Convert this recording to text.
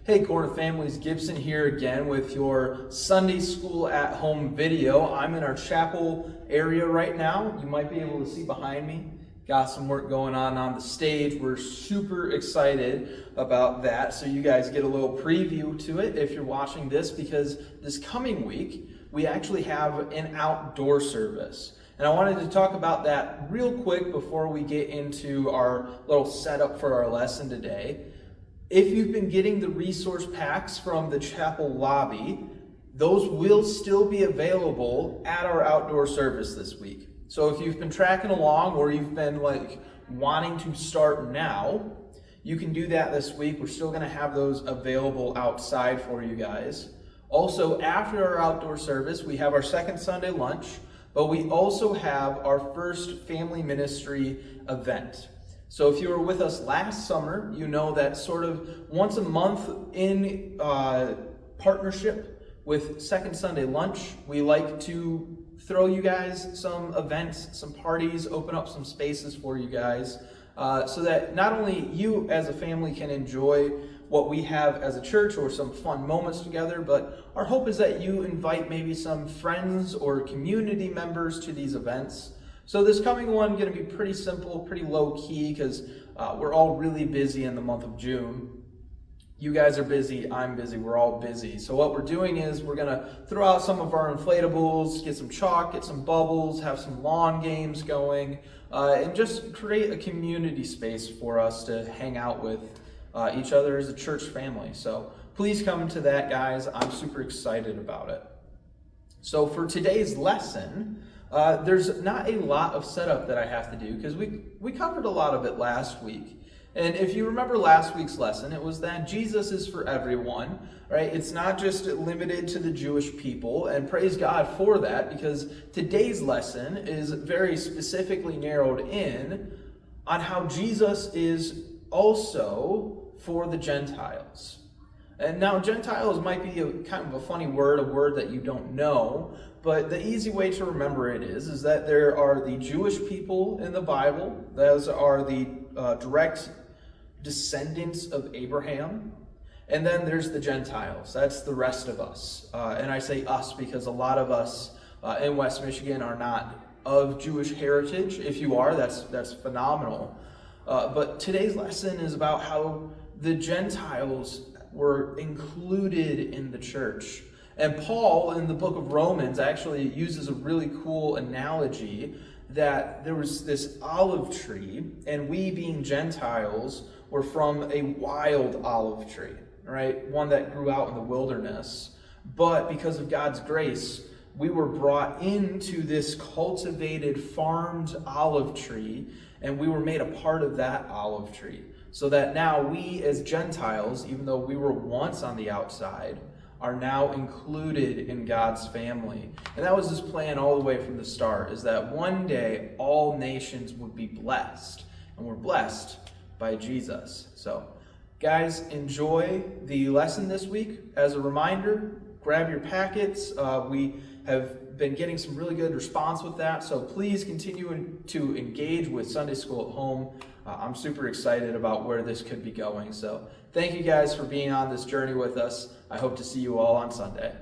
Hey Corinth families, Gibson here again with your Sunday School at Home video. I'm in our chapel area right now. You might be able to see behind me. Got some work going on the stage. We're super excited about that. So you guys get a little preview to it if you're watching this, because this coming week we actually have an outdoor service. And I wanted to talk about that real quick before we get into our little setup for our lesson today. If you've been getting the resource packs from the chapel lobby, those will still be available at our outdoor service this week. So if you've been tracking along or you've been wanting to start now, you can do that this week. We're still going to have those available outside for you guys. Also, after our outdoor service, we have our second Sunday lunch, but we also have our first family ministry event. So if you were with us last summer, you know that sort of once a month in partnership with Second Sunday Lunch, we like to throw you guys some events, some parties, open up some spaces for you guys, so that not only you as a family can enjoy what we have as a church or some fun moments together, but our hope is that you invite maybe some friends or community members to these events. So this coming one going to be pretty simple, pretty low key, because we're all really busy in the month of June. You guys are busy, I'm busy, we're all busy. So what we're doing is we're going to throw out some of our inflatables, get some chalk, get some bubbles, have some lawn games going, and just create a community space for us to hang out with each other as a church family. So please come to that, guys. I'm super excited about it. So for today's lesson, there's not a lot of setup that I have to do because we covered a lot of it last week. And if you remember last week's lesson, it was that Jesus is for everyone, right? It's not just limited to the Jewish people, and praise God for that, because today's lesson is very specifically narrowed in on how Jesus is also for the Gentiles. And now Gentiles might be kind of a funny word, a word that you don't know, but the easy way to remember it is that there are the Jewish people in the Bible. Those are the direct descendants of Abraham. And then there's the Gentiles. That's the rest of us. And I say us because a lot of us in West Michigan are not of Jewish heritage. If you are, that's phenomenal. But today's lesson is about how the Gentiles were included in the church. And Paul, in the book of Romans, actually uses a really cool analogy that there was this olive tree, and we, being Gentiles, were from a wild olive tree, right? One that grew out in the wilderness. But because of God's grace, we were brought into this cultivated, farmed olive tree, and we were made a part of that olive tree. So that now we as Gentiles, even though we were once on the outside, are now included in God's family. And that was his plan all the way from the start, is that one day all nations would be blessed. And we're blessed by Jesus. So, guys, enjoy the lesson this week. As a reminder, grab your packets. We have been getting some really good response with that, so please continue to engage with Sunday School at Home. I'm super excited about where this could be going. So thank you guys for being on this journey with us. I hope to see you all on Sunday.